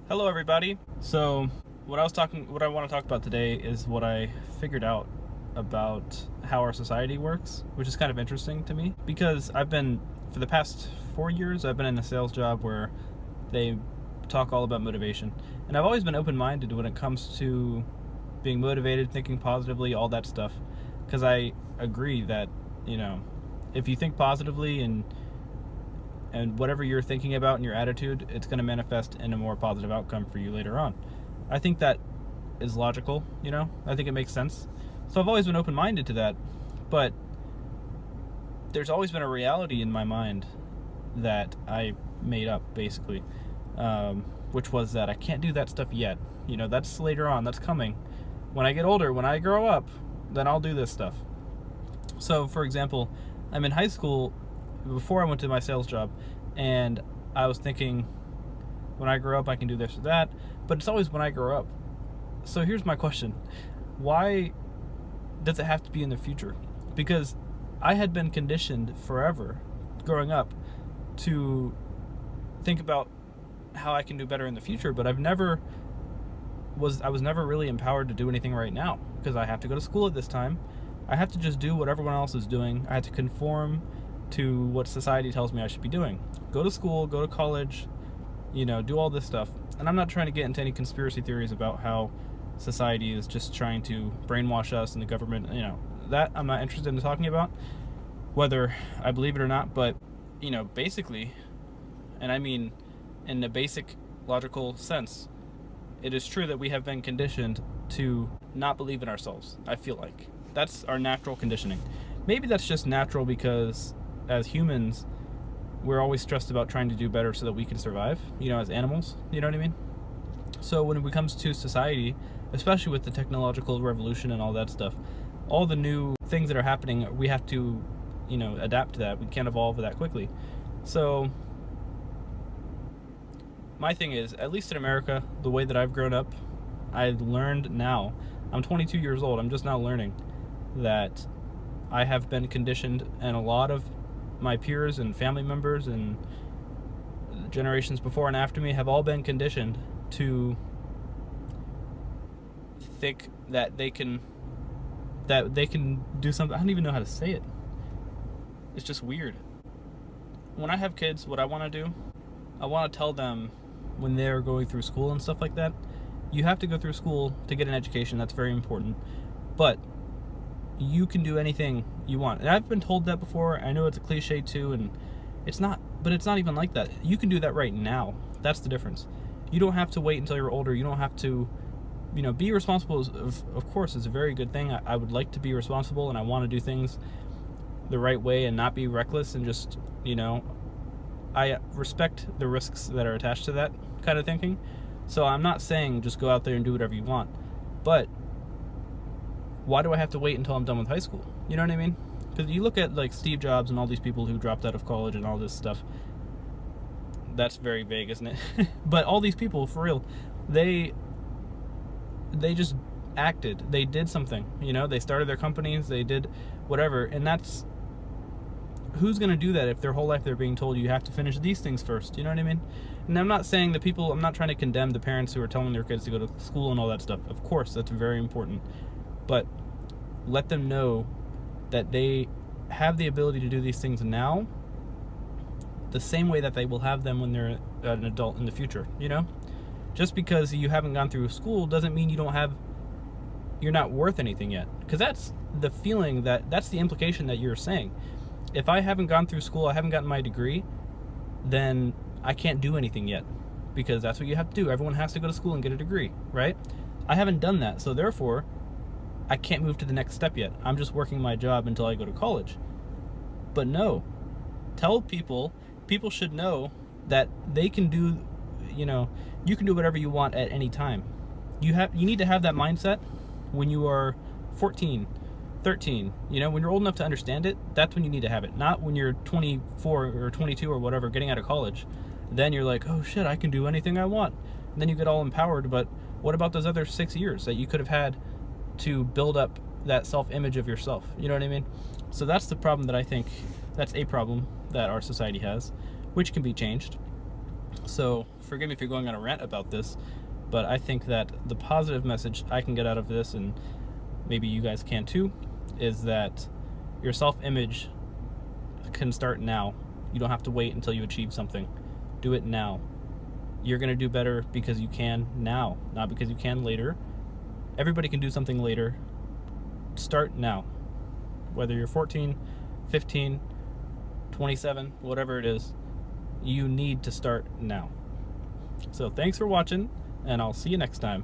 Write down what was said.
Hello, everybody. So, what I want to talk about today is what I figured out about how our society works, which is kind of interesting to me because for the past 4 years, I've been in a sales job where they talk all about motivation, and I've always been open-minded when it comes to being motivated, thinking positively, all that stuff, because I agree that if you think positively and whatever you're thinking about in your attitude, it's going to manifest in a more positive outcome for you later on. I think that is logical, I think it makes sense. So I've always been open-minded to that, but there's always been a reality in my mind that I made up, basically, which was that I can't do that stuff yet. That's later on, that's coming. When I get older, when I grow up, then I'll do this stuff. So, for example, I'm in high school before I went to my sales job, and I was thinking, when I grow up I can do this or that, but it's always when I grow up. So here's my question: why does it have to be in the future? Because I had been conditioned forever growing up to think about how I can do better in the future, but I was never really empowered to do anything right now, because I have to go to school at this time. I have to just do what everyone else is doing. I have to conform to what society tells me I should be doing. Go to school, go to college, do all this stuff. And I'm not trying to get into any conspiracy theories about how society is just trying to brainwash us and the government, that I'm not interested in talking about, whether I believe it or not. But, basically, and I mean in a basic logical sense, it is true that we have been conditioned to not believe in ourselves. I feel like that's our natural conditioning. Maybe that's just natural because as humans, we're always stressed about trying to do better so that we can survive, as animals, you know what I mean? So when it comes to society, especially with the technological revolution and all that stuff, all the new things that are happening, we have to, adapt to that. We can't evolve that quickly. So my thing is, at least in America, the way that I've grown up, I've learned now, I'm 22 years old, I'm just now learning that I have been conditioned, and a lot of my peers and family members and generations before and after me have all been conditioned to think that they can do something. I don't even know how to say it. It's just weird. When I have kids, what I want to do, I want to tell them when they're going through school and stuff like that, you have to go through school to get an education. That's very important. But you can do anything you want. And I've been told that before. I know it's a cliche too, and it's not even like that. You can do that right now. That's the difference. You don't have to wait until you're older. You don't have to, be responsible. Of course, is a very good thing. I would like to be responsible, and I want to do things the right way and not be reckless and just, I respect the risks that are attached to that kind of thinking. So I'm not saying just go out there and do whatever you want, but why do I have to wait until I'm done with high school? You know what I mean? Because you look at like Steve Jobs and all these people who dropped out of college and all this stuff. That's very vague, isn't it? But all these people, for real, they just acted. They did something. They started their companies. They did whatever. And that's, who's going to do that if their whole life they're being told you have to finish these things first? You know what I mean? And I'm not saying I'm not trying to condemn the parents who are telling their kids to go to school and all that stuff. Of course, that's very important. But let them know that they have the ability to do these things now, the same way that they will have them when they're an adult in the future. Just because you haven't gone through school doesn't mean you're not worth anything yet. Because that's the feeling, that's the implication that you're saying. If I haven't gone through school, I haven't gotten my degree, then I can't do anything yet, because that's what you have to do. Everyone has to go to school and get a degree, right? I haven't done that, so therefore I can't move to the next step yet. I'm just working my job until I go to college. But no, tell people should know that they can do, you can do whatever you want at any time. You need to have that mindset when you are 14, 13, when you're old enough to understand it. That's when you need to have it, not when you're 24 or 22 or whatever, getting out of college. Then you're like, oh shit, I can do anything I want. And then you get all empowered. But what about those other 6 years that you could have had to build up that self-image of yourself? You know what I mean? So that's the problem that I think, that's a problem that our society has, which can be changed. So forgive me if you're going on a rant about this, but I think that the positive message I can get out of this, and maybe you guys can too, is that your self-image can start now. You don't have to wait until you achieve something. Do it now. You're going to do better because you can now, not because you can later. Everybody can do something later. Start now. Whether you're 14, 15, 27, whatever it is, you need to start now. So thanks for watching, and I'll see you next time.